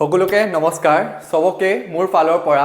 সকলোকে নমস্কাৰ সবকে মোৰ ফালৰ পৰা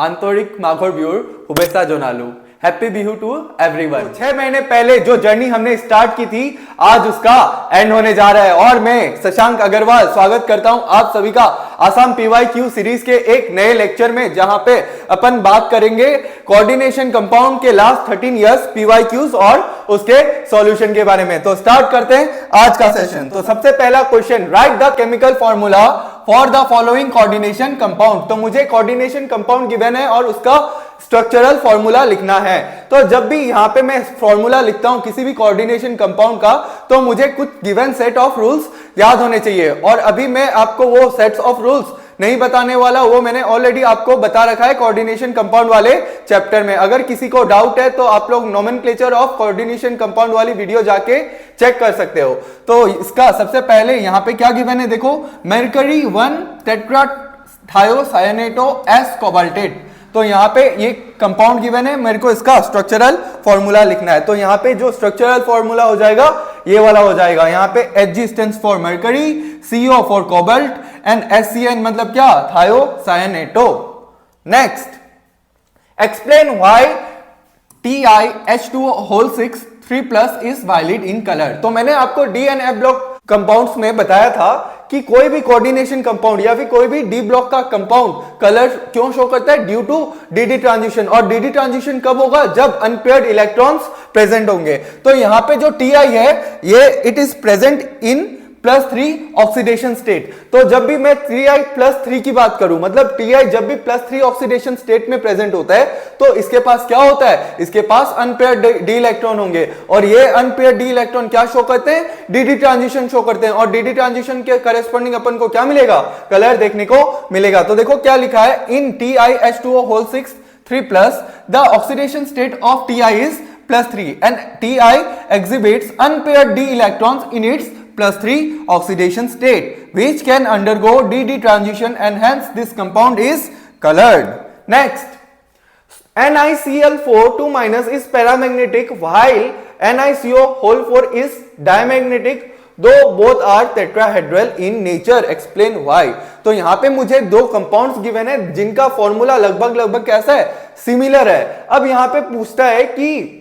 आंतरिक माघर बिहुर शुभेच्छा जनालू। Happy Bihu to everyone. 6 महीने पहले जो जर्नी हमने स्टार्ट की थी आज उसका एंड होने जा रहा है और मैं शशांक अग्रवाल स्वागत करता हूं आप सभी का आसाम पीवाईक्यू सीरीज के एक नए लेक्चर में, जहां पे अपन बात करेंगे कोऑर्डिनेशन कंपाउंड के लास्ट 13 इयर्स पीवाईक्यूज और उसके सॉल्यूशन के बारे में। तो स्टार्ट करते हैं आज का सेशन। तो सबसे पहला question, right the chemical formula for the following coordination compound. तो मुझे कोऑर्डिनेशन कंपाउंड गिवन है और उसका स्ट्रक्चरल फॉर्मूला लिखना है। तो जब भी यहां पे मैं फॉर्मूला लिखता हूं किसी भी कोऑर्डिनेशन कंपाउंड का, तो मुझे कुछ गिवन सेट ऑफ रूल्स याद होने चाहिए। और अभी मैं आपको वो सेट्स ऑफ रूल्स नहीं बताने वाला, वो मैंने ऑलरेडी आपको बता रखा है कोऑर्डिनेशन कंपाउंड वाले चैप्टर में। अगर किसी को डाउट है तो आप लोग नोमेनक्लेचर ऑफ कोऑर्डिनेशन कंपाउंड वाली वीडियो जाके चेक कर सकते हो। तो इसका सबसे पहले यहां पे क्या गिवन है देखो, मरकरी 1 टेट्राथायोसायनेटो एस कोबाल्टेट। तो यहां पे ये कंपाउंड गिवन है, मेरे को इसका स्ट्रक्चरल फॉर्मूला लिखना है। तो यहां पे जो स्ट्रक्चरल फॉर्मूला हो जाएगा ये वाला हो जाएगा। यहां पे Hg stands for mercury, CO for cobalt and SCN मतलब क्या, thiocyanato. Next, explain why TiH2O6 3+ is valid in colour. तो मैंने आपको D and F block compounds में बताया था कि कोई भी कोऑर्डिनेशन कंपाउंड या फिर कोई भी डी ब्लॉक का कंपाउंड कलर क्यों शो करता है, ड्यू टू डीडी ट्रांजिशन। और डीडी ट्रांजिशन कब होगा, जब अनपेयर्ड इलेक्ट्रॉन्स प्रेजेंट होंगे। तो यहां पे जो Ti है ये it is present in +3 oxidation state. तो जब भी मैं Ti+3 की बात करूं, मतलब Ti जब भी +3 ऑक्सीडेशन स्टेट में प्रेजेंट होता है तो इसके पास क्या होता है, इसके पास अनपेयर्ड डी इलेक्ट्रॉन होंगे। और ये अनपेयर्ड डी इलेक्ट्रॉन क्या शो करते हैं, डीडी ट्रांजिशन शो करते हैं। और डीडी ट्रांजिशन के करेस्पॉन्डिंग अपन को क्या मिलेगा, कलर देखने को मिलेगा। तो देखो क्या लिखा है, इन TiH2O6 3+ the oxidation state of Ti is +3 and Ti exhibits unpaired d electrons in its +3 oxidation state which can undergo DD transition and hence this compound is colored. Next, NiCl4 2- is paramagnetic while NiCO4 is diamagnetic though both are tetrahedral in nature. Explain why. तो यहां पे मुझे दो compounds given है जिनका formula लगभग कैसा है, सिमिलर है। अब यहां पे पूछता है कि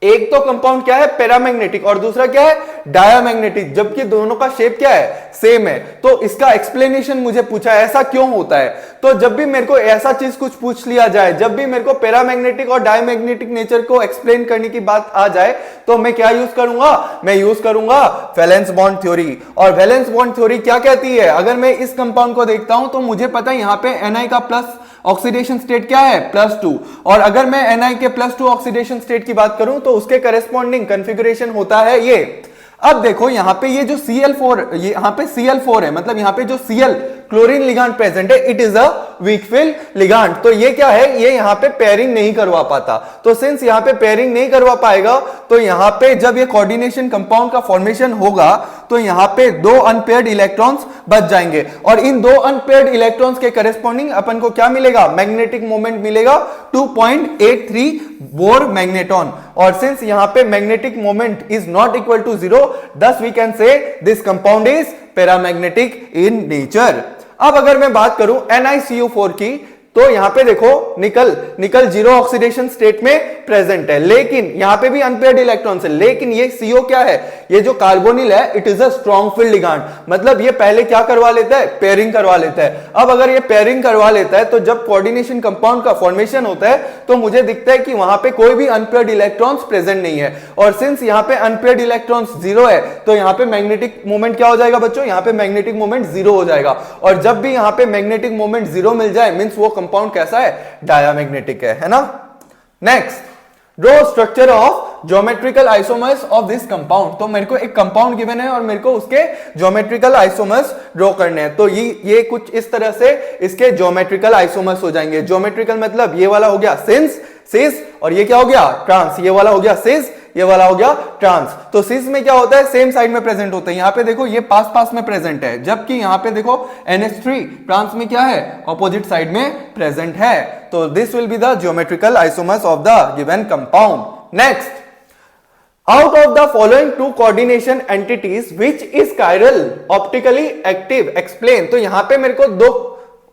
एक तो कंपाउंड क्या है, पैरामैग्नेटिक, और दूसरा क्या है, डायामैग्नेटिक, जबकि दोनों का शेप क्या है, सेम है। तो इसका एक्सप्लेनेशन मुझे पूछा है, ऐसा क्यों होता है। तो जब भी मेरे को ऐसा चीज कुछ पूछ लिया जाए, जब भी मेरे को पैरामैग्नेटिक और डायमैग्नेटिक नेचर को एक्सप्लेन करने की बात आ जाए, तो मैं क्या यूज करूंगा, मैं यूज करूंगा वैलेंस बॉन्ड थ्योरी। और वैलेंस बॉन्ड थ्योरी क्या कहती है, अगर मैं इस कंपाउंड को देखता हूं तो मुझे पता है यहां पे Ni का प्लस ऑक्सीडेशन स्टेट क्या है, +2। और अगर मैं Ni के +2 ऑक्सीडेशन स्टेट की बात करूं तो उसके करेस्पॉन्डिंग कॉन्फ़िगरेशन होता है ये। अब देखो यहां पे ये जो Cl4, ये यहां पे Cl4 है, मतलब यहां पे जो Cl क्लोरीन लिगांड प्रेजेंट है, it is a weak field ligand. तो ये क्या है, ये यहां पे पेयरिंग नहीं करवा पाता। तो सिंस यहां पे पेयरिंग नहीं करवा पाएगा, तो यहां पे जब ये कोऑर्डिनेशन कंपाउंड का फॉर्मेशन होगा तो यहां पे दो अनपेयर्ड इलेक्ट्रॉन्स बच जाएंगे। और इन दो अनपेयर्ड इलेक्ट्रॉन्स के करेस्पॉन्डिंग अपन को क्या मिलेगा, मैग्नेटिक मोमेंट मिलेगा 2.83 बोर मैग्नेटॉन। और सिंस यहां पे magnetic moment is not equal to 0, thus we can say this compound is paramagnetic in nature. अब अगर मैं बात करूं NiCO4 की, तो यहां पे देखो निकल 0 ऑक्सीडेशन स्टेट में प्रेजेंट है, लेकिन यहां पे भी अनपेयर्ड इलेक्ट्रॉन्स है। लेकिन ये CO क्या है, ये जो कार्बोनिल है, it is a strong field ligand, मतलब ये पहले क्या करवा लेता है, पेयरिंग करवा लेता है। अब अगर ये पेयरिंग करवा लेता है तो जब कोऑर्डिनेशन कंपाउंड का फॉर्मेशन होता है तो मुझे दिखता है कि वहां पे कोई भी अनपेयर्ड इलेक्ट्रॉन्स प्रेजेंट नहीं है। और सिंस यहां पे अनपेयर्ड इलेक्ट्रॉन्स 0 है, तो यहां पे मैग्नेटिक मोमेंट क्या हो जाएगा बच्चों, यहां पे मैग्नेटिक मोमेंट 0 हो जाएगा। और जब भी यहां पे मैग्नेटिक मोमेंट 0 मिल जाए, मींस वो कंपाउंड कैसा है, डायामैग्नेटिक है ना। Next, draw structure of geometrical isomers of this compound. तो मेरे को एक कंपाउंड गिवन है और मेरे को उसके ज्योमेट्रिकल आइसोमर्स ड्रॉ करने हैं। तो ये कुछ इस तरह से इसके ज्योमेट्रिकल आइसोमर्स हो जाएंगे। ज्योमेट्रिकल मतलब ये वाला हो गया सिस, और ये क्या हो गया, ट्रांस। ये वाला हो गया सिस, ये वाला हो गया ट्रांस। तो सिस में क्या होता है, सेम साइड में प्रेजेंट होता है। यहां पे देखो ये पास में प्रेजेंट है, जबकि यहां पे देखो NH3 ट्रांस में क्या है, ऑपोजिट साइड में प्रेजेंट है। तो this will be the geometrical isomers of the given compound. Next, Out of the following two coordination entities, which is chiral optically active? Explain. तो यहां पे मेरे को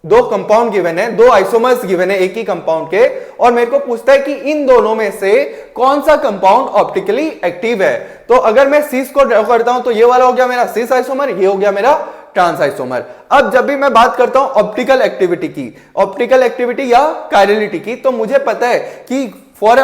दो कंपाउंड गिवन है, दो आइसोमर्स गिवन है एक ही कंपाउंड के, और मेरे को पूछता है कि इन दोनों में से कौन सा कंपाउंड ऑप्टिकली एक्टिव है। तो अगर मैं सीस को ड्रॉ करता हूं तो ये वाला हो गया मेरा सीस आइसोमर, ये हो गया मेरा ट्रांस आइसोमर। अब जब भी मैं बात करता हूं ऑप्टिकल एक्टिविटी की, ऑप्टिकल एक्टिविटी या कायरलिटी की, तो मुझे पता है कि for a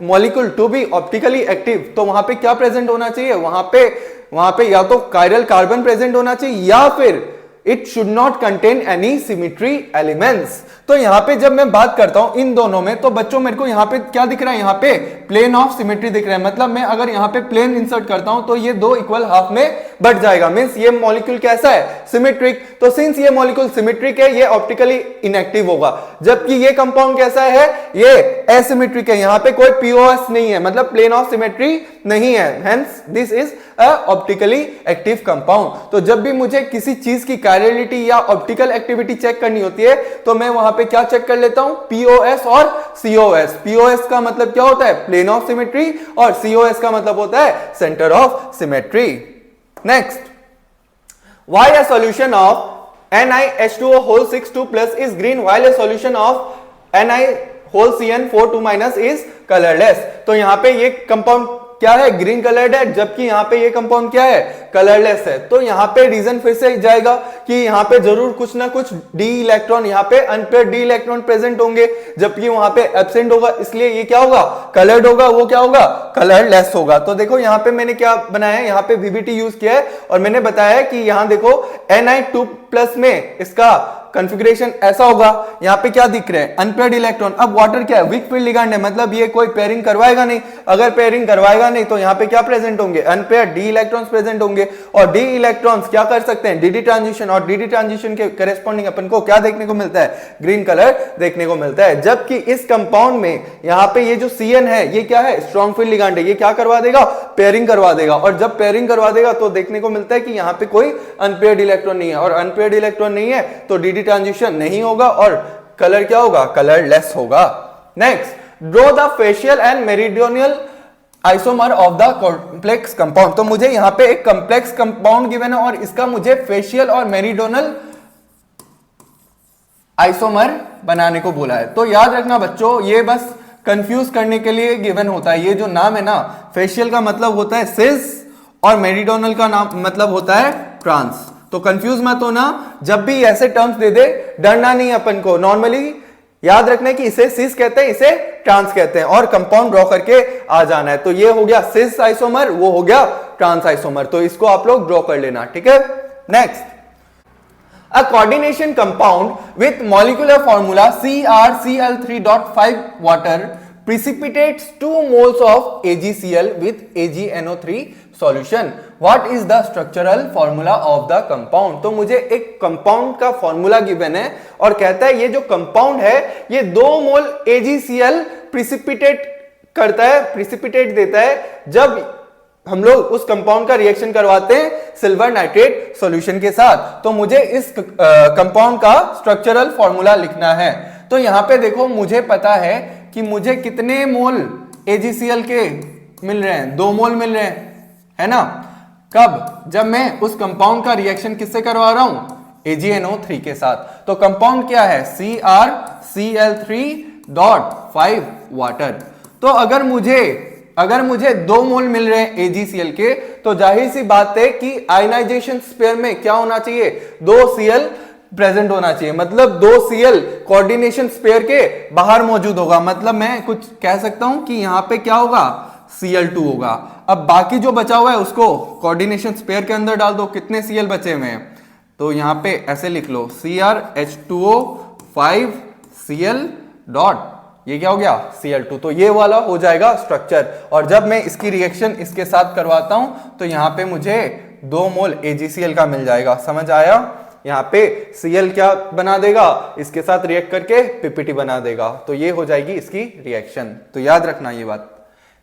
molecule to be optically active तो वहां पे क्या प्रेजेंट होना चाहिए, वहां पे या तो कायरल कार्बन प्रेजेंट होना चाहिए या फिर it should not contain any symmetry elements. तो यहां पे जब मैं बात करता हूं इन दोनों में, तो बच्चों मेरे को यहां पे क्या दिख रहा है, यहां पे प्लेन ऑफ सिमेट्री दिख रहा है। मतलब मैं अगर यहां पे प्लेन इंसर्ट करता हूं तो ये दो इक्वल हाफ में बट जाएगा, मींस ये मॉलिक्यूल कैसा है, सिमेट्रिक। तो सिंस ये मॉलिक्यूल सिमेट्रिक है, ये ऑप्टिकली इनएक्टिव होगा। जबकि ये कंपाउंड कैसा है, ये एसिमेट्रिक है, यहां पे कोई पीओएस नहीं है, मतलब प्लेन ऑफ सिमेट्री नहीं है, hence this is a optically active compound. तो जब भी मुझे किसी चीज की कायरलिटी या ऑप्टिकल एक्टिविटी चेक करनी होती है तो मैं वहां पे क्या चेक कर लेता हूं, पीओएस और सीओएस। पीओएस का मतलब क्या होता है, प्लेन ऑफ सिमेट्री, और सीओएस का मतलब होता है centre of symmetry. Next, why a solution of NiH2O whole 6 2+ is green while a solution of Ni whole CN4 2- is colorless? तो यहां पे ये कंपाउंड क्या है, ग्रीन कलर्ड है, जबकि यहां पे ये कंपाउंड क्या है, कलरलेस है। तो यहां पे रीजन फिर से जाएगा कि यहां पे जरूर कुछ ना कुछ डी इलेक्ट्रॉन, यहां पे अनपेयर्ड डी इलेक्ट्रॉन प्रेजेंट होंगे, जबकि वहां पे एब्सेंट होगा, इसलिए ये क्या होगा, कलर्ड होगा, वो क्या होगा, कलरलेस होगा। तो देखो यहां पे मैंने क्या बनाया है, यहां पे VBT यूज किया है, और मैंने बताया कि यहां देखो Ni2+ में इसका कॉन्फ़िगरेशन ऐसा होगा, यहां पे क्या दिख रहा है, अनपेयर्ड इलेक्ट्रॉन। अब वाटर क्या है, वीक फील्ड लिगैंड है, मतलब ये कोई पेयरिंग करवाएगा नहीं। अगर पेयरिंग करवाएगा नहीं तो यहां पे क्या प्रेजेंट होंगे, अनपेयर्ड डी इलेक्ट्रॉन्स प्रेजेंट होंगे, और डी इलेक्ट्रॉन्स क्या कर सकते हैं, डीडी ट्रांजिशन, और डीडी ट्रांजिशन के करेस्पॉन्डिंग अपन को क्या देखने को मिलता है, ग्रीन कलर देखने को मिलता है। जबकि इस कंपाउंड में यहां पे ये जो CN है, ये क्या है, स्ट्रॉन्ग फील्ड लिगैंड है, ये क्या करवा देगा, पेयरिंग करवा देगा, और जब पेयरिंग करवा देगा तो देखने को मिलता है कि यहां पे कोई अनपेयर्ड इलेक्ट्रॉन नहीं है, और अनपेयर्ड इलेक्ट्रॉन नहीं है तो डीडी ट्रांजिशन नहीं होगा, और कलर क्या होगा, कलरलेस होगा। Next, draw the facial and meridional isomer of the complex compound. तो मुझे यहां पे एक कॉम्प्लेक्स कंपाउंड गिवन है और इसका मुझे फेशियल और मेरिडियनल आइसोमर बनाने को बोला है। तो याद रखना बच्चों, ये बस कंफ्यूज करने के लिए गिवन होता है। ये जो नाम है ना, फेशियल का मतलब होता है सिस और मेरिडियनल का नाम मतलब होता है ट्रांस। तो कंफ्यूज मत होना, जब भी ऐसे टर्म्स दे दे डरना नहीं अपन को। नॉर्मली याद रखना है कि इसे सिस कहते हैं, इसे ट्रांस कहते हैं, और कंपाउंड ड्रॉ करके आ जाना है। तो ये हो गया सिस आइसोमर, वो हो गया ट्रांस आइसोमर, तो इसको आप लोग ड्रॉ कर लेना, ठीक है। Next, a coordination compound with molecular formula CrCl3.5 water precipitates 2 moles of AgCl with AgNO3 solution. What is the structural formula of the compound? तो मुझे एक कंपाउंड का फॉर्मूला गिवन है और कहता है ये जो कंपाउंड है ये 2 मोल AgCl प्रिसिपिटेट करता है, प्रिसिपिटेट देता है जब हम लोग उस कंपाउंड का रिएक्शन करवाते हैं सिल्वर नाइट्रेट सॉल्यूशन के साथ। तो मुझे इस कंपाउंड का स्ट्रक्चरल फॉर्मूला लिखना है। तो यहां पे देखो मुझे पता है कि मुझे कितने मोल AgCl के मिल रहे हैं, 2 मोल मिल रहे हैं, है ना। कब, जब मैं उस कंपाउंड का रिएक्शन किससे करवा रहा हूं, AgNO3 के साथ। तो कंपाउंड क्या है, CrCl3.5 वाटर। तो अगर मुझे 2 मोल मिल रहे हैं AgCl के, तो जाहिर सी बात है कि आयनाइजेशन स्पेयर में क्या होना चाहिए, 2 Cl प्रेजेंट होना चाहिए। मतलब 2 Cl कोऑर्डिनेशन स्पेयर के बाहर मौजूद होगा। मतलब मैं कुछ कह सकता हूं कि यहां पे क्या होगा, Cl2 होगा। अब बाकी जो बचा हुआ है उसको कोऑर्डिनेशन स्पेयर के अंदर डाल दो, कितने Cl बचे हुए हैं, तो यहां पे ऐसे लिख लो CrH2O 5 Cl डॉट, ये क्या हो गया, Cl2। तो ये वाला हो जाएगा स्ट्रक्चर। और जब मैं इसकी रिएक्शन इसके साथ करवाता हूं तो यहां पे मुझे 2 मोल AgCl का मिल जाएगा। समझ आया, यहां पे Cl क्या बना देगा, इसके साथ रिएक्ट करके PPT बना देगा। तो ये हो जाएगी इसकी रिएक्शन। तो याद रखना ये बात।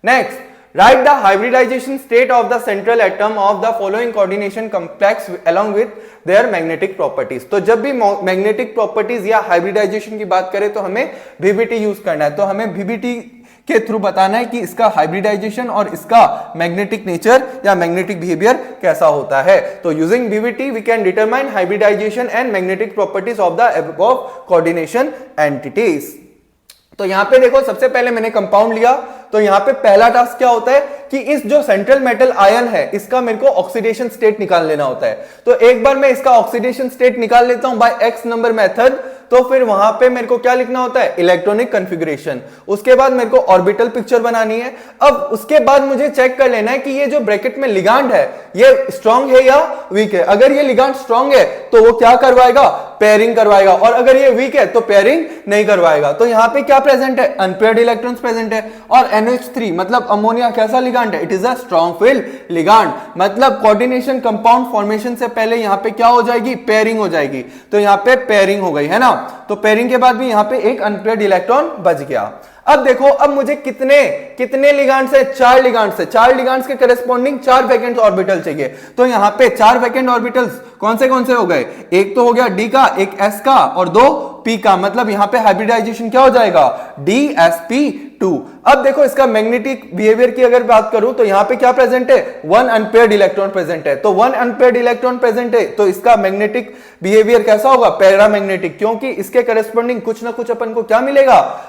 Next, write the hybridisation state of the central atom of the following coordination complex along with their magnetic properties. तो जब भी मैग्नेटिक प्रॉपर्टीज या हाइब्रिडाइजेशन की बात करें तो हमें VBT यूज करना है। तो हमें VBT के थ्रू बताना है कि इसका हाइब्रिडाइजेशन और इसका मैग्नेटिक नेचर या मैग्नेटिक बिहेवियर कैसा होता है। तो using BVT we can determine hybridization and magnetic properties of the above coordination entities. तो यहां पे देखो, सबसे पहले मैंने कंपाउंड लिया, तो यहां पे पहला टास्क क्या होता है कि इस जो सेंट्रल मेटल आयन है इसका मेरे को ऑक्सीडेशन स्टेट निकाल लेना होता है। तो एक बार मैं इसका ऑक्सीडेशन स्टेट निकाल लेता हूं बाय एक्स नंबर मेथड, तो फिर वहां पे मेरे को क्या लिखना होता है, इलेक्ट्रॉनिक कॉन्फ़िगरेशन। उसके बाद मेरे को ऑर्बिटल पिक्चर बनानी है। अब उसके बाद मुझे चेक कर लेना है कि ये जो ब्रैकेट में लिगांड है ये स्ट्रांग है या वीक है। अगर ये लिगांड स्ट्रांग है तो वो क्या करवाएगा, पेयरिंग करवाएगा, और अगर ये वीक है तो पेयरिंग नहीं करवाएगा। तो यहां पे क्या प्रेजेंट है, अनपेयर्ड इलेक्ट्रॉन्स प्रेजेंट है। और NH3 मतलब अमोनिया कैसा लिगांड है, it is a strong field ligand, मतलब कोऑर्डिनेशन कंपाउंड फॉर्मेशन से पहले यहां पे क्या हो जाएगी, पेयरिंग हो जाएगी। तो यहां पे पेयरिंग हो गई है ना, तो पेयरिंग के बाद भी यहां पे एक अनपेयर्ड इलेक्ट्रॉन बच गया। अब देखो, अब मुझे कितने लिगांड्स है, 4 लिगांड्स है। 4 लिगांड्स के करस्पॉन्डिंग 4 वैकेंट ऑर्बिटल चाहिए। तो यहां पे 4 वैकेंट ऑर्बिटल्स कौन से हो गए, एक तो हो गया डी का, एक एस का और 2 पी का, मतलब यहां पे हाइब्रिडाइजेशन क्या हो जाएगा, DsP2। अब देखो इसका मैग्नेटिक बिहेवियर की अगर बात करूं तो यहां पे क्या प्रेजेंट है, 1 अनपेयर्ड इलेक्ट्रॉन प्रेजेंट है। तो 1 अनपेयर्ड इलेक्ट्रॉन प्रेजेंट है तो इसका मैग्नेटिक बिहेवियर कैसा होगा, पैरामैग्नेटिक, क्योंकि इसके करस्पॉन्डिंग कुछ ना कुछ अपन को क्या मिलेगा,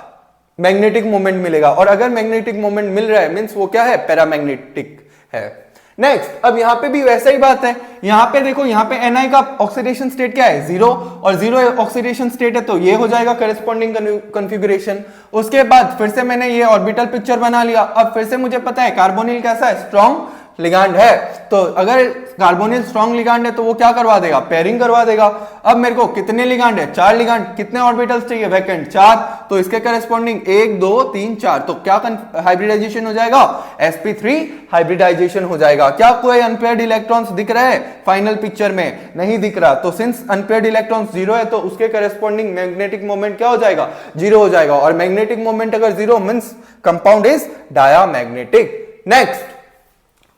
मैग्नेटिक मोमेंट मिलेगा। और अगर मैग्नेटिक मोमेंट मिल रहा है मींस वो क्या है, पैरामैग्नेटिक है। नेक्स्ट, अब यहां पे भी वैसा ही बात है। यहां पे देखो, यहां पे Ni का ऑक्सीडेशन स्टेट क्या है, 0, और 0 ऑक्सीडेशन स्टेट है तो ये हो जाएगा करस्पॉन्डिंग कॉन्फ़िगरेशन। उसके बाद फिर से मैंने ये ऑर्बिटल पिक्चर बना लिया। अब फिर से मुझे पता है कार्बोनिल कैसा है, स्ट्रॉन्ग लिगांड है। तो अगर कार्बोनिल स्ट्रॉन्ग लिगांड है तो वो क्या करवा देगा, पेयरिंग करवा देगा। अब मेरे को कितने लिगांड है, 4 लिगांड, कितने ऑर्बिटल्स चाहिए, वैकेंट 4, तो इसके करस्पॉन्डिंग 1 2 3 4, तो क्या हाइब्रिडाइजेशन हो जाएगा, sp3 हाइब्रिडाइजेशन हो जाएगा। क्या कोई अनपेयर्ड इलेक्ट्रॉन्स दिख रहा है फाइनल पिक्चर में, नहीं दिख रहा। तो सिंस अनपेयर्ड इलेक्ट्रॉन्स 0 है तो उसके करस्पॉन्डिंग मैग्नेटिक मोमेंट क्या हो जाएगा, 0 हो जाएगा। और मैग्नेटिक मोमेंट अगर 0 means compound is diamagnetic. Next,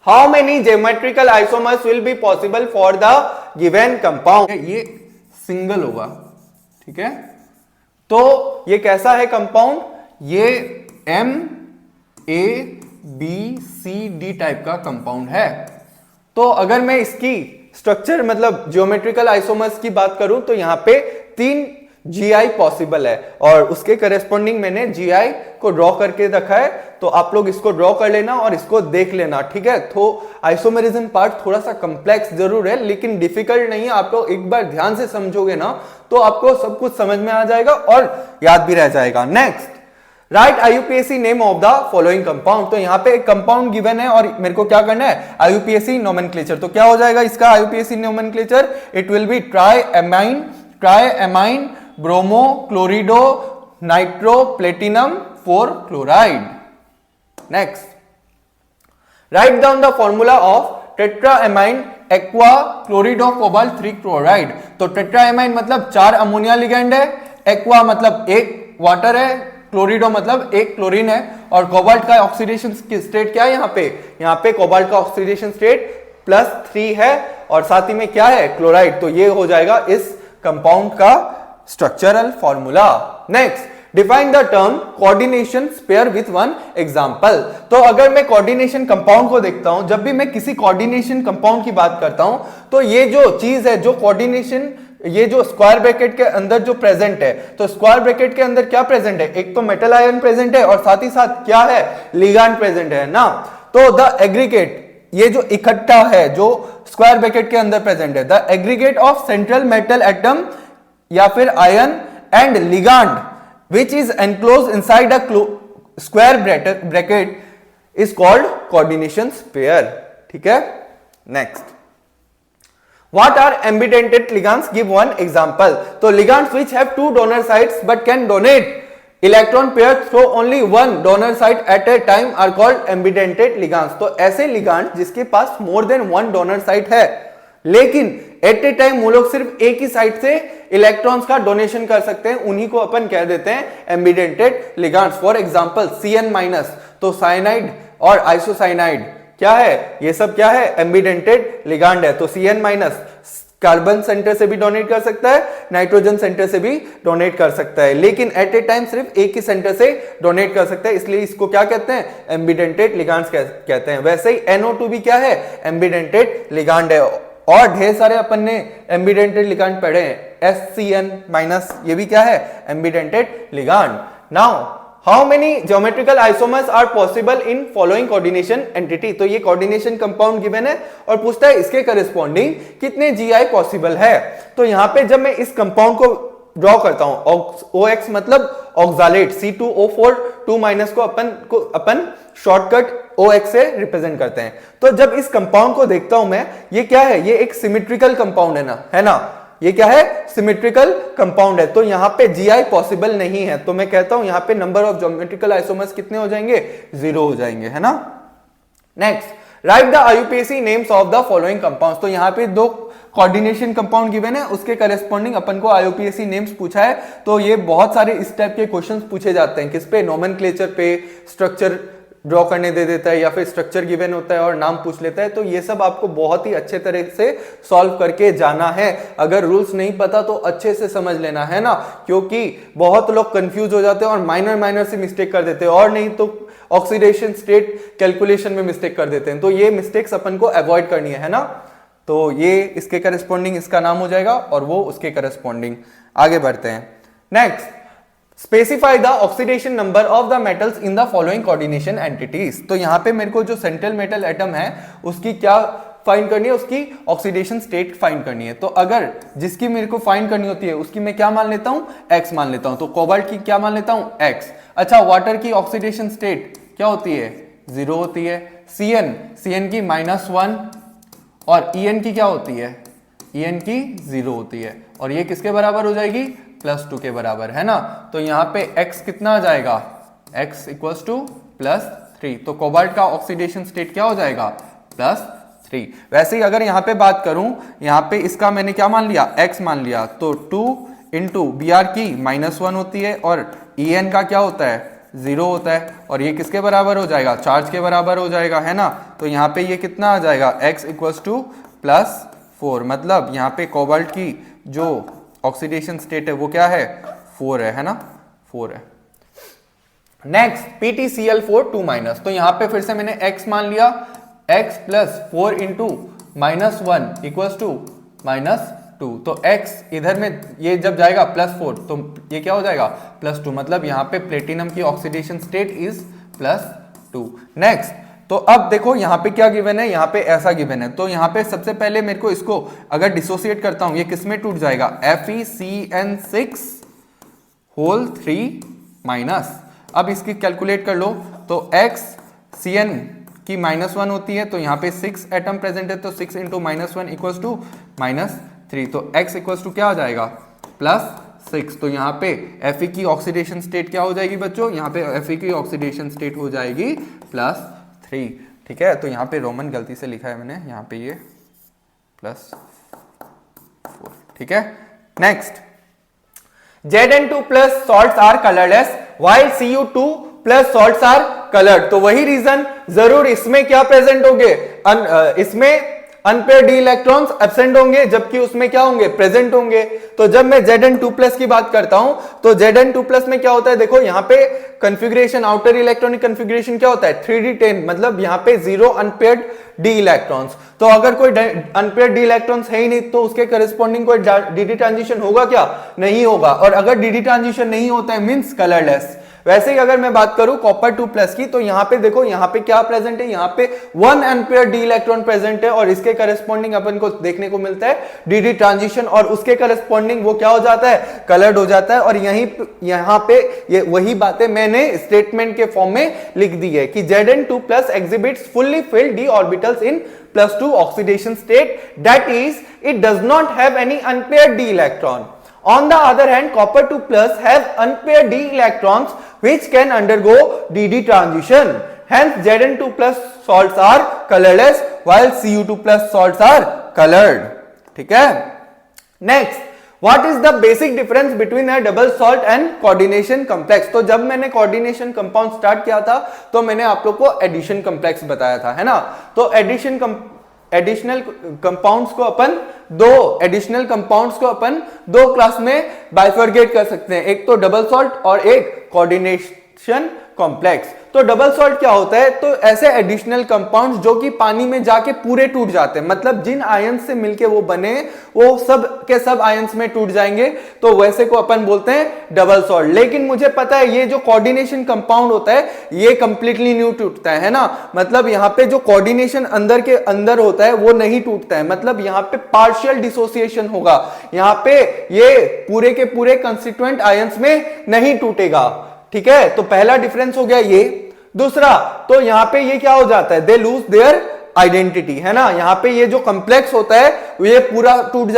how many geometrical isomers will be possible for the given compound? ये सिंगल होगा, ठीक है। तो ये कैसा है कंपाउंड, ये MABCD टाइप का कंपाउंड है। तो अगर मैं इसकी स्ट्रक्चर मतलब जियोमेट्रिकल आइसोमर्स की बात करूं तो यहां पे 3 GI पॉसिबल है, और उसके करेस्पॉन्डिंग मैंने GI को ड्रॉ करके रखा है। तो आप लोग इसको ड्रॉ कर लेना और इसको देख लेना, ठीक है। तो आइसोमेरिज्म पार्ट थोड़ा सा कॉम्प्लेक्स जरूर है लेकिन डिफिकल्ट नहीं है। आप लोग एक बार ध्यान से समझोगे ना तो आपको सब कुछ समझ में आ जाएगा और याद भी रह जाएगा। Next, right IUPAC name of the following compound. तो यहाँ पे एक कंपाउंड गिवन है और मेरे को क्या करना है, IUPAC नोमेनक्लेचर। तो क्या हो जाएगा इसका IUPAC nomenclature, it will be triammine bromo chlorido nitro platinum 4 chloride. Next, write down the formula of tetraammine aqua chlorido cobalt 3 chloride. तो टेट्राएमाइन मतलब 4 अमोनिया लिगेंड है, एक्वा मतलब 1 वाटर है, क्लोरिडो मतलब 1 क्लोरीन है, और कोबाल्ट का ऑक्सीडेशन स्टेट क्या है, यहाँ पे कोबाल्ट का ऑक्सीडेशन स्टेट +3 है और साथ ही में क्या है, क्लोराइड। तो ये हो जाएगा इस कंपाउंड का structural formula. Next, define the term coordination pair with 1 example. तो अगर मैं कोऑर्डिनेशन कंपाउंड को देखता हूं, जब भी मैं किसी कोऑर्डिनेशन कंपाउंड की बात करता हूं तो ये जो चीज है, जो कोऑर्डिनेशन, ये जो स्क्वायर ब्रैकेट के अंदर जो प्रेजेंट है, तो स्क्वायर ब्रैकेट के अंदर क्या प्रेजेंट है, एक तो मेटल आयन प्रेजेंट है और साथ ही साथ क्या है, लिगांड प्रेजेंट है ना। तो द एग्रीगेट, ये जो इकट्ठा है जो स्क्वायर ब्रैकेट के अंदर प्रेजेंट है, the aggregate of central metal atom या फिर ion and ligand which is enclosed inside a square bracket is called coordination pair, ठीक है। Next, what are ambidentate ligands? Give one example. तो ligands which have 2 donor sites but can donate electron pairs through only one donor site at a time are called ambidentate ligands. तो ऐसे ligand जिसके पास more than 1 donor site है लेकिन eight ए time वो लोग सिर्फ एक ही साइड से इलेक्ट्रॉन्स का डोनेशन कर सकते हैं, उन्हीं को अपन कह देते हैं एम्बिडेंटेड लिगांड्स। फॉर एग्जांपल CN-, तो साइनाइड और आइसोसाइनाइड क्या है, ये सब क्या है, एम्बिडेंटेड लिगांड है। तो CN- कार्बन सेंटर से भी डोनेट कर सकता है, नाइट्रोजन सेंटर से भी डोनेट कर सकता है, लेकिन एट ए टाइम सिर्फ एक ही सेंटर से डोनेट कर सकता है, इसलिए इसको क्या कहते हैं, एम्बिडेंटेड लिगांड्स कहते हैं। वैसे ही NO2 भी क्या है, एम्बिडेंटेड लिगांड है। और ढेर सारे अपन ने एम्बिडेंटेड लिगांड पढ़े हैं, SCN- ये भी क्या है, ambidentate ligand. Now how many geometrical isomers are possible in following coordination entity, तो ये कोऑर्डिनेशन कंपाउंड गिवन है और पूछता है इसके करस्पॉन्डिंग कितने GI पॉसिबल है। तो यहां पे जब मैं इस कंपाउंड को ड्रॉ करता हूं, OX मतलब ऑक्सालेट, C2O4 2- को अपन शॉर्टकट OX से रिप्रेजेंट करते हैं। तो जब इस कंपाउंड को देखता हूं मैं, ये क्या है, ये एक सिमेट्रिकल कंपाउंड है ना, ये क्या है, सिमेट्रिकल कंपाउंड है, तो यहां पे GI पॉसिबल नहीं है, तो मैं कहता हूं यहां पे नंबर ऑफ ज्योमेट्रिकल आइसोमर्स कितने हो जाएंगे, 0 हो जाएंगे, है ना। Next, write the IUPAC names of the following compounds, तो यहां पे 2 कोऑर्डिनेशन कंपाउंड गिवन है, उसके करस्पॉन्डिंग अपन को IUPAC नेम्स पूछा है। तो ये बहुत सारे इस टाइप के क्वेश्चंस पूछे जाते हैं, किस पे, नोमेनक्लेचर पे, स्ट्रक्चर ड्रॉ करने दे देता है या फिर स्ट्रक्चर गिवन होता है और नाम पूछ लेता है। तो ये सब आपको बहुत ही अच्छे तरह से सॉल्व करके जाना है। अगर रूल्स नहीं पता तो अच्छे से समझ लेना, है ना, क्योंकि बहुत लोग कंफ्यूज हो जाते हैं और माइनर से मिस्टेक कर देते हैं, और नहीं तो ऑक्सीडेशन स्टेट कैलकुलेशन में मिस्टेक कर देते हैं। तो ये मिस्टेक्स अपन को अवॉइड करनी है ना। तो ये इसके करस्पॉन्डिंग इसका नाम हो जाएगा और वो उसके करस्पॉन्डिंग। आगे बढ़ते हैं। Next, specify the oxidation number of the metals in the following coordination entities, तो यहां पे मेरे को जो सेंट्रल मेटल एटम है उसकी क्या फाइंड करनी है, उसकी ऑक्सीडेशन स्टेट फाइंड करनी है। तो अगर जिसकी मेरे को फाइंड करनी होती है उसकी मैं क्या मान लेता हूं, X मान लेता हूं। तो कोबाल्ट की क्या मान लेता हूं, X। अच्छा, वाटर की ऑक्सीडेशन स्टेट क्या होती है, 0 होती है। CN की -1 और EN की क्या होती है, EN की 0 होती है, और ये किसके बराबर हो जाएगी, +2 के बराबर, है ना। तो यहाँ पे X कितना आ जाएगा, X = +3। तो कोबाल्ट का ऑक्सीडेशन स्टेट क्या हो जाएगा, +3। वैसे ही अगर यहाँ पे बात करूं, यहाँ पे इसका मैंने क्या मान लिया, X मान लिया, तो 2 × Br की -1 होती है और En का क्या होता है, 0 होता है, और ये किसके बराबर हो जाएगा, चार्ज के बराबर हो जाएगा, है ना। तो यहाँ पे ये कितना आ जाएगा, X = +4, मतलब यहाँ पे कोबाल्ट की जो ऑक्सीडेशन स्टेट है वो क्या है, 4 है ना, 4 है। नेक्स्ट, PtCl4 2-, तो यहां पे फिर से मैंने X मान लिया, X + 4 × -1 = -2, तो X इधर में ये जब जाएगा +4 तो ये क्या हो जाएगा, +2, मतलब यहाँ पे प्लेटिनम की ऑक्सीडेशन स्टेट इज +2। नेक्स्ट, तो अब देखो यहाँ पे क्या गिवन है, यहाँ पे ऐसा गिवन है, तो यहाँ पे सबसे पहले मेरे को इसको अगर डिसोसिएट करता हूं, ये किस में टूट जाएगा, FeCN6(3-). अब इसकी कैलकुलेट कर लो, तो X Cn की -1 होती है, तो यहाँ पे 6 एटम प्रेजेंट है, तो 6 × -1 = -3, तो X = क्या हो जाएगा, +6। तो यहाँ पे Fe की ऑक्सीडेशन स्टेट क्या हो जाएगी बच्चों, यहाँ पे Fe की ऑक्सीडेशन स्टेट हो जाएगी +3, ठीक है। तो यहाँ पे रोमन गलती से लिखा है मैंने, यहाँ पे ये +4, ठीक है। Next, Zn2+ salts are colorless while Cu2+ salts are colored, तो वही रीजन, जरूर इसमें क्या प्रेजेंट होंगे, इसमें अनपेयर्ड डी इलेक्ट्रॉन्स एब्सेंट होंगे, जबकि उसमें क्या होंगे, प्रेजेंट होंगे। तो जब मैं Zn2+ की बात करता हूं, तो Zn2+ में क्या होता है, देखो यहाँ पे कंफिग्रेशन, आउटर इलेक्ट्रॉनिक कंफिग्रेशन क्या होता है, 3d10, मतलब यहाँ पे 0 अनपेयर्ड डी इलेक्ट्रॉन्स। तो अगर कोई अनपेयर्ड डी इलेक्ट्रॉन्स है ही नहीं, तो उसके करस्पॉन्डिंग कोई dd ट्रांजिशन होगा क्या, नहीं होगा, और अगर dd ट्रांजिशन नहीं होता है मींस कलरलेस। वैसे ही अगर मैं बात करूं Copper2+ की, तो यहां पे देखो, यहां पे क्या प्रेजेंट है, यहां पे 1 एम्पियर डी इलेक्ट्रॉन प्रेजेंट है, और इसके करस्पॉन्डिंग अपन को देखने को मिलता है dd ट्रांजिशन, और उसके करस्पॉन्डिंग वो क्या हो जाता है, कलर्ड हो जाता है। और यहां पे ये वही बातें मैंने स्टेटमेंट के फॉर्म में लिख दी है कि Zn2+ exhibits fully filled d orbitals in +2 oxidation state, that is it does not have any unpaired d electron. On the other hand, Copper2+ have unpaired d electrons which can undergo dd transition. Hence, Zn2+ salts are colorless while Cu2+ salts are colored. ठीक है। Next, what is the basic difference between a double salt and coordination complex? तो जब मैंने coordination compound start किया था, तो मैंने आप लोग को addition complex बताया था, है ना। तो addition एडिशनल कंपाउंड्स को अपन दो क्लास में बाइफरगेट कर सकते हैं, एक तो डबल सॉल्ट और एक कोऑर्डिनेशन कॉम्प्लेक्स। तो डबल सॉल्ट क्या होता है, तो ऐसे एडिशनल कंपाउंड्स जो कि पानी में जाके पूरे टूट जाते हैं, मतलब जिन आयंस से मिलके वो बने वो सब के सब आयंस में टूट जाएंगे, तो वैसे को अपन बोलते हैं डबल सॉल्ट। लेकिन मुझे पता है ये जो कोऑर्डिनेशन कंपाउंड होता है ये कंप्लीटली न्यू टूटता है ना, मतलब यहाँ पे जो कोऑर्डिनेशन अंदर के अंदर होता है वो नहीं टूटता है, मतलब यहाँ पे पार्शियल डिसोसिएशन होगा, यहाँ पे ये पूरे के पूरे कंस्टिट्यूएंट आयंस में नहीं टूटेगा। ठीक है, तो पहला डिफरेंस हो गया ये। दूसरा, तो यहां पे ये क्या हो जाता है, दे लूज देयर आइडेंटिटी, है ना, यहां पे ये जो कॉम्प्लेक्स होता है ये पूरा टूट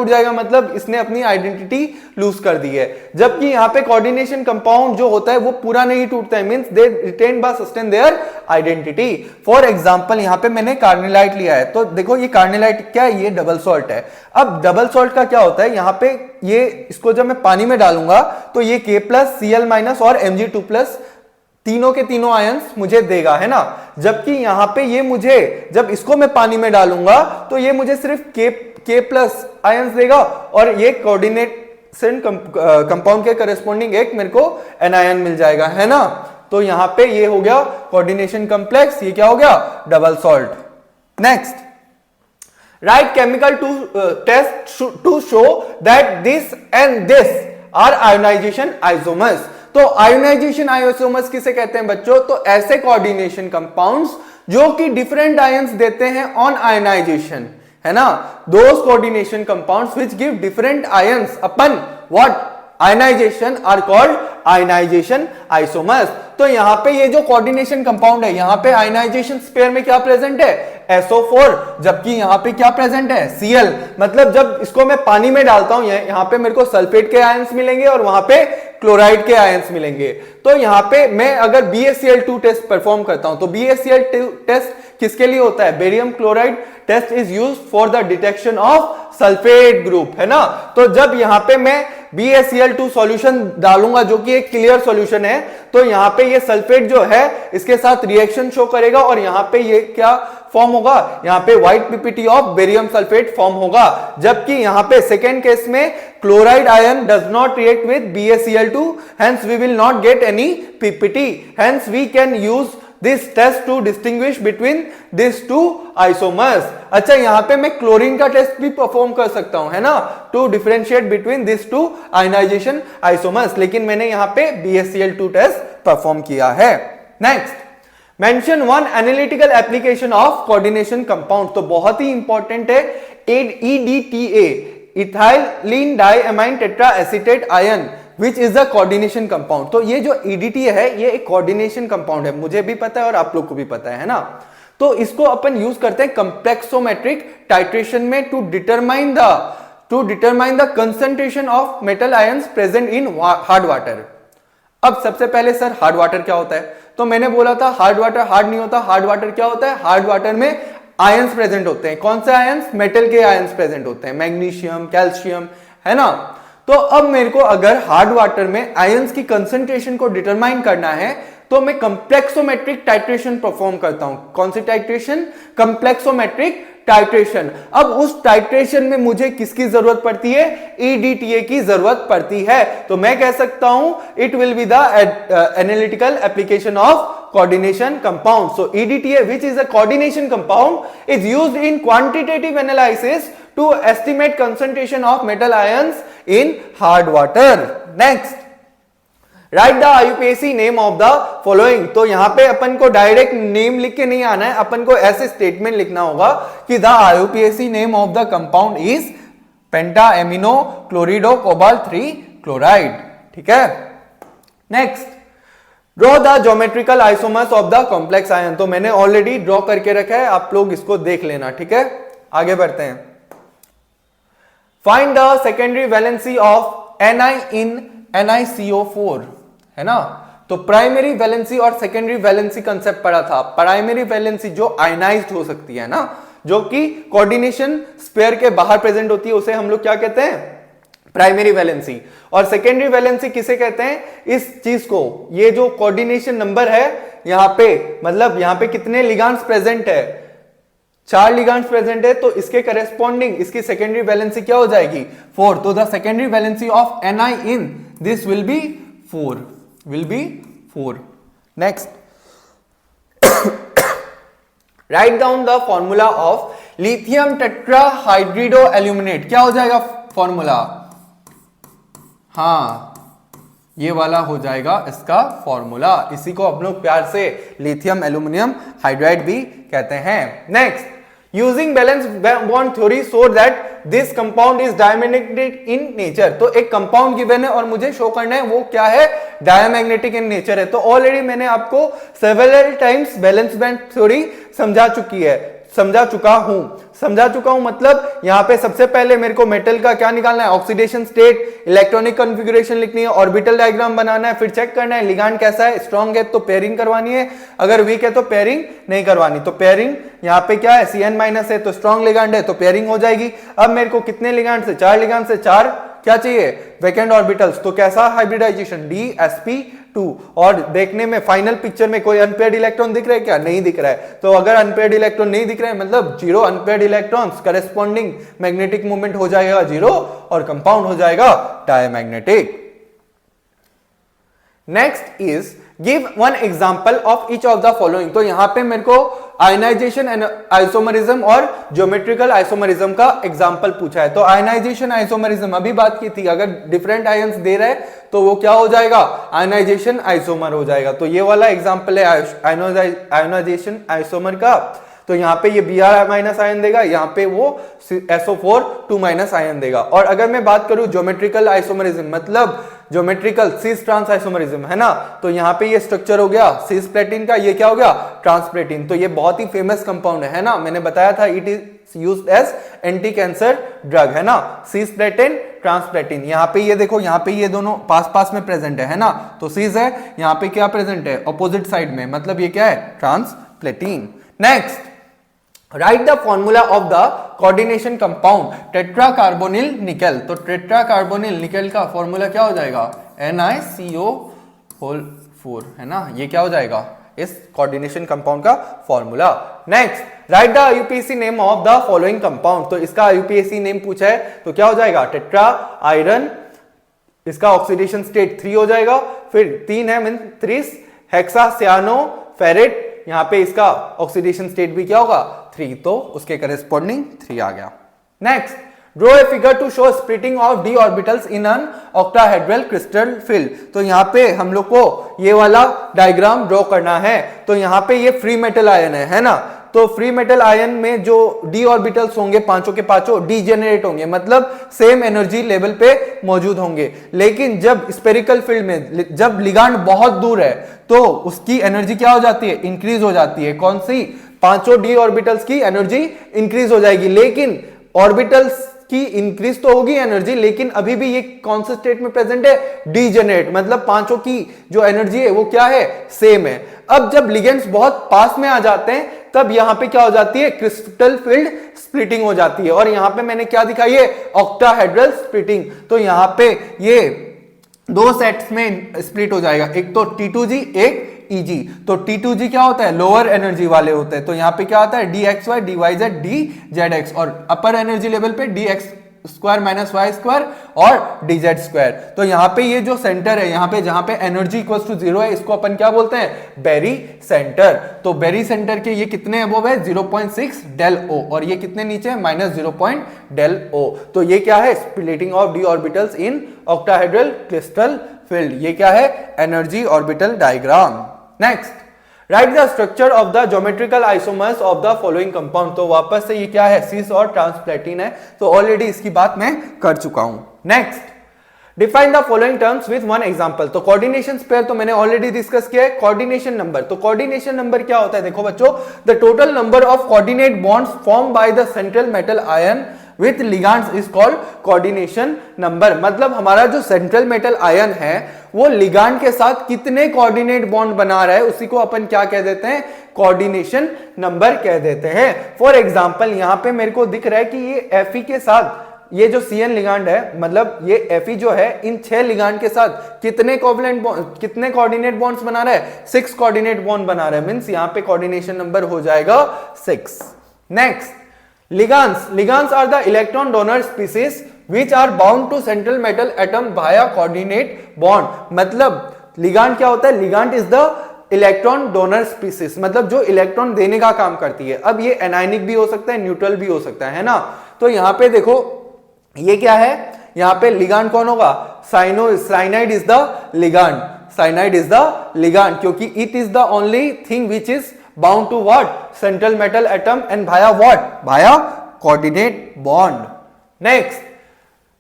जाएगा, मतलब इसने अपनी आइडेंटिटी लूज कर दी है। जबकि यहां पे कोऑर्डिनेशन कंपाउंड जो होता है वो पूरा नहीं टूटता है, means they written by sustain their identity. For example यहां पे मैंने कार्निलाइट लिया है, तो देखो ये कार्निलाइट क्या है, ये डबल सॉल्ट है। अब डबल सॉल्ट का क्या होता है, यहां पे ये इसको जब मैं पानी में डालूंगा तो ये K+Cl- और Mg2+ तीनों के तीनों आयंस मुझे देगा, है ना। जबकि यहां पे ये मुझे जब इसको मैं पानी में डालूंगा तो ये मुझे सिर्फ K+ आयंस देगा और ये कोऑर्डिनेशन कंपाउंड के करस्पॉन्डिंग एक मेरे को एनायन मिल जाएगा, है ना। तो यहां पे ये हो गया कोऑर्डिनेशन कॉम्प्लेक्स, ये क्या हो गया, double salt. Next, write chemical test to show that this and this are ionization isomers। तो आयोनाइजेशन आइसोमर्स किसे कहते हैं बच्चों, तो ऐसे कोऑर्डिनेशन कंपाउंड्स जो कि डिफरेंट आयंस देते हैं ऑन आयोनाइजेशन, है ना, those coordination compounds which give different ions upon what ionization are called ionization isomers. तो यहां पे ये जो कोऑर्डिनेशन कंपाउंड है यहां पे आयनाइजेशन स्पेयर में क्या प्रेजेंट है, SO4, जबकि यहां पे क्या प्रेजेंट है, Cl। मतलब जब इसको मैं पानी में डालता हूं यहां पे मेरे को सल्फेट के आयंस मिलेंगे और वहां पे क्लोराइड के आयंस मिलेंगे। तो यहां पे मैं अगर BaCl2 टेस्ट परफॉर्म करता हूं तो BaCl2 टेस्ट किसके लिए होता है, barium chloride test is used for the detection of sulphate group, है ना। तो जब यहां पे मैं BaCl2 सॉल्यूशन डालूंगा जो कि एक क्लियर सॉल्यूशन है, तो यहां पे ये सल्फेट जो है इसके साथ रिएक्शन शो करेगा और यहां पे ये क्या फॉर्म होगा, यहां पे white PPT of barium sulphate form होगा। जबकि यहां पे सेकेंड केस में chloride ion does not react with BaCl2, hence we will not get any PPT, hence we can use this test to distinguish between these two isomers। अच्छा, यहां पे मैं chlorine का टेस्ट भी परफॉर्म कर सकता हूं, है ना, to differentiate between this two ionisation isomers, लेकिन मैंने यहां पे BaCl2 टेस्ट परफॉर्म किया है। Next, mention one analytical application of coordination compound. तो बहुत ही इंपॉर्टेंट है, EDTA, ethylene diamine tetra acetate ion which is a coordination compound. तो ये जो EDTA है ये एक कोऑर्डिनेशन कंपाउंड है, मुझे भी पता है और आप लोग को भी पता है ना। तो इसको अपन यूज करते हैं कंप्लेक्सोमेट्रिक टाइट्रेशन में to determine the concentration of metal ions present in hard water. अब सबसे पहले सर हार्ड वाटर क्या होता है, तो मैंने बोला था हार्ड वाटर हार्ड नहीं होता, हार्ड वाटर क्या होता है, हार्ड वाटर में आयंस प्रेजेंट होते हैं। कौन से आयंस, मेटल के आयंस प्रेजेंट होते हैं, मैग्नीशियम, कैल्शियम, है ना। तो अब मेरे को अगर हार्ड वाटर में आयंस की कंसंट्रेशन को डिटरमाइन करना है तो मैं कंप्लेक्सोमेट्रिक टाइट्रेशन परफॉर्म करता हूं। कौन सी टाइट्रेशन, कंप्लेक्सोमेट्रिक टाइट्रेशन। अब उस टाइट्रेशन में मुझे किसकी जरूरत पड़ती है, EDTA की जरूरत पड़ती है। तो मैं कह सकता हूं it will be the analytical application of coordination compound। So EDTA, which is a coordination compound, is used in quantitative analysis to estimate concentration of metal ions in hard water। Next, write the IUPAC name of the following। तो यहां पे अपन को direct name लिख के नहीं आना है, अपन को ऐसे स्टेटमेंट लिखना होगा कि the IUPAC name of the compound is penta amino chlorido cobalt 3 chloride. ठीक है, next, draw the geometrical isomers of the complex ion. तो मैंने ऑलरेडी ड्रॉ करके रखा है, आप लोग इसको देख लेना। ठीक है, आगे बढ़ते हैं। Find the secondary valency of Ni in NiCO4, है ना। तो प्राइमरी वैलेंसी और सेकेंडरी वैलेंसी कंसेप्ट पढ़ा था। प्राइमरी वैलेंसी जो आयनाइज्ड हो सकती है ना, जो कि कोऑर्डिनेशन स्पेयर के बाहर प्रेजेंट होती है, उसे हम लोग क्या कहते हैं, प्राइमरी वैलेंसी। और सेकेंडरी वैलेंसी किसे कहते हैं, इस चीज को, ये जो कोऑर्डिनेशन नंबर है यहां पे, मतलब यहां पे कितने लिगांड्स प्रेजेंट है, 4 लिगेंड्स प्रेजेंट है तो इसके करेस्पॉन्डिंग इसकी सेकेंडरी वैलेंसी क्या हो जाएगी 4, तो the secondary valency of Ni in this will be 4, next write down the formula of lithium tetrahydrido aluminate, क्या हो जाएगा फॉर्मूला, हाँ ये वाला हो जाएगा इसका फॉर्मूला, इसी को हम लोग प्यार से लिथियम एल्यूमिनियम हाइड्राइड भी कहते हैं। Next, using valence bond theory so that this compound is diamagnetic in nature, तो एक कंपाउंड गिवन है और मुझे शो करना है वो क्या है, डायमैग्नेटिक इन नेचर है। तो ऑलरेडी मैंने आपको several times valence bond theory समझा चुका हूं मतलब यहां पे सबसे पहले मेरे को मेटल का क्या निकालना है, ऑक्सीडेशन स्टेट, इलेक्ट्रॉनिक कॉन्फ़िगरेशन लिखनी है, ऑर्बिटल डायग्राम बनाना है, फिर चेक करना है लिगांड कैसा है, स्ट्रांग है तो पेयरिंग करवानी है, अगर वीक है तो पेयरिंग नहीं करवानी। तो पेयरिंग यहां पे क्या है, Cn- है तो स्ट्रांग लिगांड है तो पेयरिंग हो जाएगी। अब मेरे को कितने लिगांड से, 4 लिगांड से 4 क्या चाहिए, वैकेंट ऑर्बिटल्स, तो कैसा हाइब्रिडाइजेशन DsP2, और देखने में फाइनल पिक्चर में कोई अनपेयर्ड इलेक्ट्रॉन दिख रहा है क्या, नहीं दिख रहा है। तो अगर अनपेयर्ड इलेक्ट्रॉन नहीं दिख रहा है मतलब 0 unpaired electrons, corresponding magnetic movement हो जाएगा 0 और कंपाउंड हो जाएगा diamagnetic. Next is give one example of each of the following, तो यहां पे मेरे को आयनाइजेशन एंड आइसोमरिज्म और ज्योमेट्रिकल आइसोमरिज्म का एग्जांपल पूछा है। तो आयनाइजेशन आइसोमरिज्म अभी बात की थी, अगर डिफरेंट आयंस दे रहे हैं तो वो क्या हो जाएगा, आयनाइजेशन आइसोमर हो जाएगा। तो ये वाला एग्जांपल है आयनाइजेशन आइसोमर का, तो यहाँ पे ये Br- आयन देगा, यहाँ पे वो SO4 2- आयन देगा। और अगर मैं बात करूं ज्योमेट्रिकल आइसोमरिज्म मतलब ज्योमेट्रिकल सिस ट्रांस आइसोमरिज्म है ना, तो यहाँ पे ये स्ट्रक्चर हो गया सिस प्लेटिन का, ये क्या हो गया ट्रांसप्लेटिन। तो ये बहुत ही फेमस कंपाउंड है ना, मैंने बताया था it is used as anti cancer drug है ना, सिस प्लेटिन ट्रांसप्लेटिन। यहाँ पे ये देखो, यहाँ पे ये दोनों पास पास में प्रेजेंट है ना, तो सिस है, यहाँ पे क्या प्रेजेंट है ऑपोजिट साइड में, मतलब ये क्या है transplatin. Next, write the formula of the coordination compound tetra carbonyl nickel, तो टेट्रा कार्बोनिल निकेल का फॉर्मूला क्या हो जाएगा NiCO4 है ना, ये क्या हो जाएगा इस कोऑर्डिनेशन कंपाउंड का formula. Next, write the IUPAC name of the following compound, तो इसका IUPAC नेम पूछा है तो क्या हो जाएगा टेट्रा आयरन, इसका ऑक्सीडेशन स्टेट 3 हो जाएगा, फिर 3 है मीन 3 हेक्सा सियानो फेरेट, यहां पे इसका ऑक्सीडेशन स्टेट भी क्या होगा 3, तो उसके करेस्पॉन्डिंग 3 आ गया। Next, draw a figure to show splitting of d orbitals in an octahedral crystal field, तो यहां पे हम लोग को ये वाला डायग्राम ड्रॉ करना है। तो यहां पे ये फ्री मेटल आयन है ना, तो फ्री मेटल आयन में जो d ऑर्बिटल्स होंगे पांचों के पांचों डीजेनरेट होंगे, मतलब सेम एनर्जी लेवल पे मौजूद होंगे। लेकिन जब स्पेरिकल फील्ड में जब लिगांड बहुत दूर है तो उसकी एनर्जी क्या हो जाती है, इंक्रीज हो जाती है। कौन सी, पांचों d ऑर्बिटल्स की एनर्जी इंक्रीज हो जाएगी, लेकिन ऑर्बिटल्स की इंक्रीज तो होगी एनर्जी, लेकिन अभी भी ये कौन से स्टेट में प्रेजेंट है, डीजेनरेट, मतलब पांचों की जो एनर्जी है वो क्या है, सेम है। अब जब लिगेंड्स बहुत पास में आ जाते हैं तब यहां पे क्या हो जाती है, क्रिस्टल फील्ड स्प्लिटिंग हो जाती है, और यहां पे मैंने क्या दिखाई है, ऑक्टाहेड्रल स्प्लिटिंग। तो यहां पे ये 2 सेट्स में स्प्लिट हो जाएगा, एक तो T2G एक Eg। तो T2G क्या होता है, लोअर एनर्जी वाले होते हैं, तो यहां पे क्या आता है dxy dyz dzx, और अपर एनर्जी लेवल पे dx square minus y square और dz स्क्वायर। तो यहां पे ये जो सेंटर है, यहां पे जहां पे एनर्जी इक्वल टू 0 है, इसको अपन क्या बोलते हैं, बेरी सेंटर। तो बेरी सेंटर के ये कितने अबव है, 0.6 डेल ओ, और ये कितने नीचे है, -0 डेल ओ। तो ये क्या है, splitting of d orbitals in octahedral crystal field, ये क्या है, energy orbital diagram. Next, write the structure of the geometrical isomers of the following compound, तो वापस से ये क्या है, सिस और ट्रांसप्लेटिन है, तो ऑलरेडी इसकी बात मैं कर चुका हूं। Next, define the following terms with one example, तो कोऑर्डिनेशन पेयर तो मैंने ऑलरेडी डिस्कस किया है। कोऑर्डिनेशन नंबर, तो कोऑर्डिनेशन नंबर क्या होता है, देखो बच्चों, the total number of coordinate bonds form by the central metal ion with ligands is called coordination number. मतलब हमारा जो सेंट्रल मेटल आयन है वो लिगांड के साथ कितने कोऑर्डिनेट बॉन्ड बना रहा है, उसी को अपन क्या कह देते हैं, कोऑर्डिनेशन नंबर कह देते हैं। फॉर एग्जांपल यहां पे मेरे को दिख रहा है कि ये Fe के साथ ये जो Cn लिगांड है, मतलब ये Fe जो है इन 6 लिगांड के साथ कितने कितने कोऑर्डिनेट बॉन्ड्स बना रहा है, 6 कोऑर्डिनेट बॉन्ड बना रहा है, मींस यहां पे कोऑर्डिनेशन नंबर हो जाएगा 6। Next, ligands are the electron donor species which are bound to central metal atom via coordinate bond. मतलब लिगांड क्या होता है? Ligand is the electron donor species, मतलब जो इलेक्ट्रॉन देने का काम करती है। अब ये एनायनिक भी हो सकता है, न्यूट्रल भी हो सकता है ना। तो यहां पे देखो ये क्या है, यहां पे लिगांड कौन होगा? Cyanide is the ligand, cyanide is the ligand, क्योंकि it is the only thing which is bound to what? Central metal atom and via what? Via coordinate bond. Next,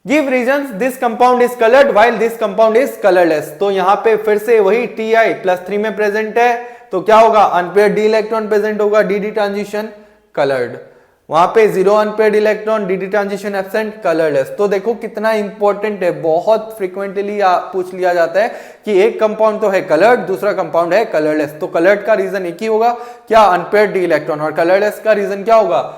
give reasons this compound is coloured while this compound is colourless. तो यहां पे फिर से वही Ti+3 में present है, तो क्या होगा? अनपेयर्ड डी इलेक्ट्रॉन प्रेजेंट होगा, डी ट्रांजिशन कलर्ड। वहां पे 0 unpaired electron, D transition absent, colourless. तो देखो कितना इंपॉर्टेंट है, बहुत फ्रीक्वेंटली पूछ लिया जाता है कि एक कंपाउंड तो है कलर्ड, दूसरा कंपाउंड है कलरलेस। तो कलर्ड का रीजन एक ही होगा, क्या? अनपेयर्ड डी इलेक्ट्रॉन, और कलरलेस का रीजन क्या होगा?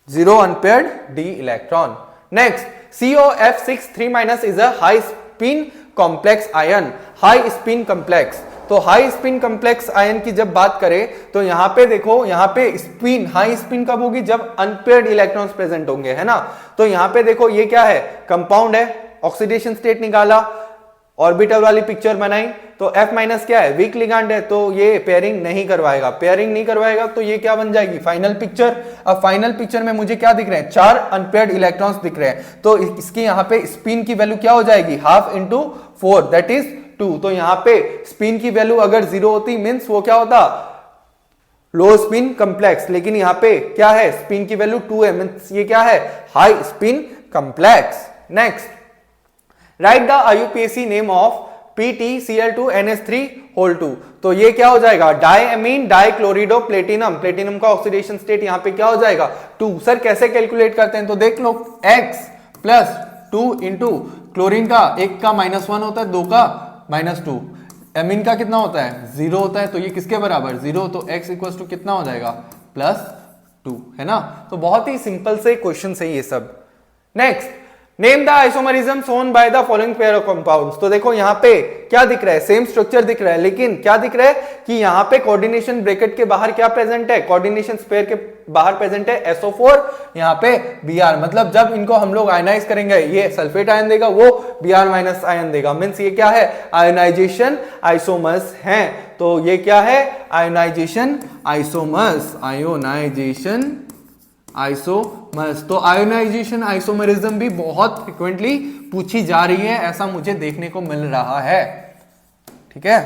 0 unpaired D electron. Next, COF6 3- is a high spin complex ion, high spin complex। तो हाई स्पिन कॉम्प्लेक्स आयन की जब बात करें तो यहां पे देखो, यहां पे स्पिन, हाई स्पिन कब होगी? जब अनपेयर्ड इलेक्ट्रॉन्स प्रेजेंट होंगे, है ना। तो यहां पे देखो ये क्या है? कंपाउंड है, ऑक्सीडेशन स्टेट निकाला, ऑर्बिटल वाली पिक्चर बनाई, तो F- क्या है? वीक लिगांड है, तो ये पेयरिंग नहीं करवाएगा। पेयरिंग नहीं करवाएगा तो ये क्या बन जाएगी? Final picture. अब फाइनल पिक्चर में मुझे क्या दिख रहे हैं? 4 अनपेयर्ड इलेक्ट्रॉन्स दिख रहे हैं, तो इसकी यहां पे स्पिन की वैल्यू क्या हो जाएगी? Half into 4 that is 2। तो यहां पे स्पिन की वैल्यू अगर 0 होती मींस वो क्या होता? लो स्पिन कॉम्प्लेक्स। लेकिन यहां पे क्या है? स्पिन की वैल्यू 2 है, मींस ये क्या है? High spin complex. Next, write the IUPAC name of PtCl2NH3(2). तो ये क्या हो जाएगा? Diamine डाइक्लोरिडो platinum. प्लेटिनम का ऑक्सीडेशन स्टेट यहां पे क्या हो जाएगा? 2। सर कैसे कैलकुलेट करते हैं? तो देख लो, X+2 इंटू क्लोरीन का एक का -1 होता है, 2 का -2, एमीन का कितना होता है? 0 होता है, तो ये किसके बराबर? 0। तो X इक्वल टू कितना हो जाएगा? +2, है ना। तो बहुत ही सिंपल से क्वेश्चन है ये सब। Next, name the isomerism shown by the following pair of compounds. तो देखो यहां पे क्या दिख रहा है? सेम स्ट्रक्चर दिख रहा है, लेकिन क्या दिख रहा है कि यहां पे कोऑर्डिनेशन ब्रैकेट के बाहर क्या प्रेजेंट है? कोऑर्डिनेशन स्पेयर के बाहर प्रेजेंट है SO4, यहां पे Br। मतलब जब इनको हम लोग आयनाइज करेंगे, ये सल्फेट आयन देगा, वो Br- आयन देगा, मींस ये क्या है? आयोनाइजेशन आइसोमर्स हैं। तो ये क्या है? Ionisation isomers, ionisation isomers. तो आयोनाइजेशन आइसोमरिज्म भी बहुत फ्रिक्वेंटली पूछी जा रही है, ऐसा मुझे देखने को मिल रहा है। ठीक है।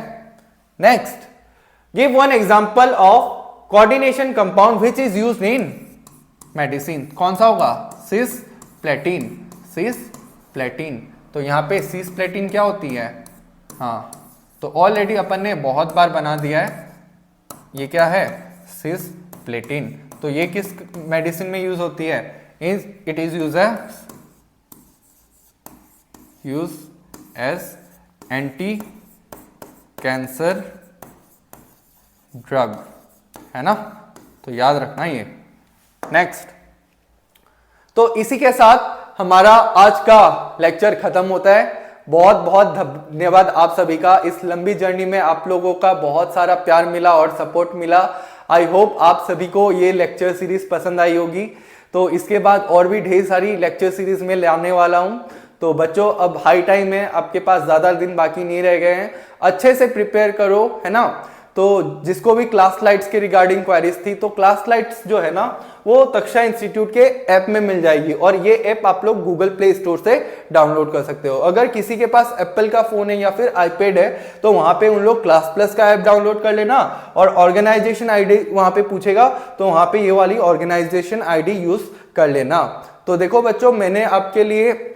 Next, give one example of coordination compound which is used in medicine. कौन सा होगा? Cisplatin, cisplatin. तो यहां पे सिसप्लेटिन क्या होती है? हाँ, तो ऑलरेडी अपन ने बहुत बार बना दिया है। ये क्या है? सिसप्लेटिन। तो ये किस मेडिसिन में यूज होती है? It is use as anti cancer drug, है ना। तो याद रखना ये। नेक्स्ट, तो इसी के साथ हमारा आज का लेक्चर खत्म होता है। बहुत बहुत धन्यवाद आप सभी का। इस लंबी जर्नी में आप लोगों का बहुत सारा प्यार मिला और सपोर्ट मिला। आई होप आप सभी को ये लेक्चर सीरीज पसंद आई होगी। तो इसके बाद और भी ढेर सारी लेक्चर सीरीज में लाने वाला हूं। तो बच्चों, अब हाई टाइम है, आपके पास ज्यादा दिन बाकी नहीं रह गए हैं, अच्छे से प्रिपेयर करो, है ना। तो जिसको भी क्लास लाइट्स के रिगार्डिंग क्वेरीज थी, तो क्लास लाइट्स जो है ना वो तक्षा इंस्टीट्यूट के ऐप में मिल जाएगी, और ये ऐप आप लोग गूगल प्ले स्टोर से डाउनलोड कर सकते हो। अगर किसी के पास एप्पल का फोन है या फिर आईपैड है, तो वहां पे उन लोग क्लास प्लस का ऐप डाउनलोड कर लेना, और ऑर्गेनाइजेशन आईडी वहां पे पूछेगा तो वहां पे ये वाली ऑर्गेनाइजेशन आईडी यूज कर लेना। तो देखो बच्चों, मैंने आपके लिए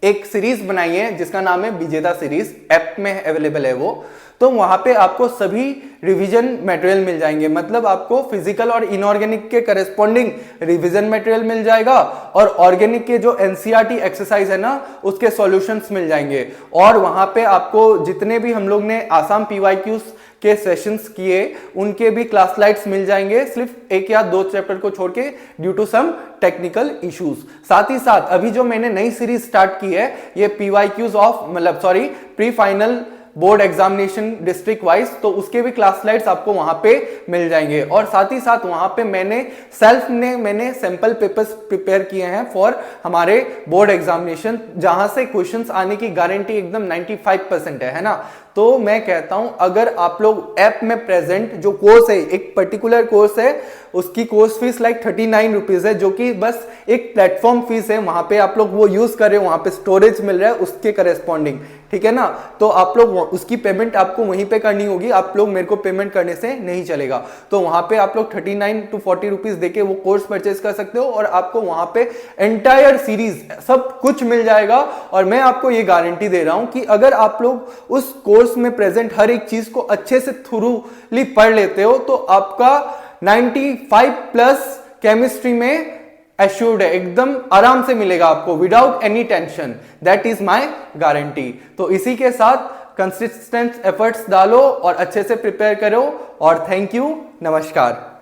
एक सीरीज बनाई है जिसका नाम है विजेता सीरीज, ऐप में अवेलेबल है वो। तो वहां पे आपको सभी रिवीजन मटेरियल मिल जाएंगे, मतलब आपको फिजिकल और इनऑर्गेनिक के करस्पॉन्डिंग रिवीजन मटेरियल मिल जाएगा, और ऑर्गेनिक के जो एनसीईआरटी एक्सरसाइज है ना उसके सॉल्यूशंस मिल जाएंगे। और वहां पे आपको जितने भी हम लोग ने आसाम पीवाईक्यूज के सेशंस किए उनके भी क्लास लाइट्स मिल जाएंगे, सिर्फ 1 या 2 चैप्टर को छोड़ के, due to some technical issues. साथ ही साथ अभी जो मैंने नई सीरीज स्टार्ट की है, ये पीवाईक्यूज ऑफ, मतलब sorry, pre final board examination district wise, तो उसके भी क्लास स्लाइड्स आपको वहां पे मिल जाएंगे। और साथ ही साथ वहां पे मैंने सैंपल पेपर्स प्रिपेयर किए हैं फॉर हमारे बोर्ड एग्जामिनेशन, जहां से क्वेश्चंस आने की गारंटी एकदम 95% है ना। तो मैं कहता हूं अगर आप लोग ऐप में प्रेजेंट जो कोर्स है, एक पर्टिकुलर कोर्स है, उसकी कोर्स फीस लाइक 39 रुपीज है, जो कि बस एक प्लेटफॉर्म फीस है, वहां पे आप लोग वो यूज कर रहे हो, वहां पे स्टोरेज मिल रहा है उसके करेस्पॉन्डिंग, ठीक है ना। तो आप लोग उसकी पेमेंट आपको वहीं पे करनी होगी, आप लोग मेरे को पेमेंट करने से नहीं चलेगा। तो वहां पे आप लोग 39 to 40 रुपीज देके वो कोर्स परचेज कर सकते हो और आपको वहां पे एंटायर सीरीज सब कुछ मिल जाएगा। और मैं आपको ये गारंटी दे रहा हूं कि अगर आप लोग उस कोर्स में प्रेजेंट हर एक चीज को अच्छे से थ्रूली पढ़ लेते हो तो आपका 95 प्लस केमिस्ट्री में एश्योर्ड है, एकदम आराम से मिलेगा आपको without any tension. That is my guarantee. तो इसी के साथ कंसिस्टेंट एफर्ट्स डालो और अच्छे से प्रिपेयर करो और थैंक यू, नमस्कार।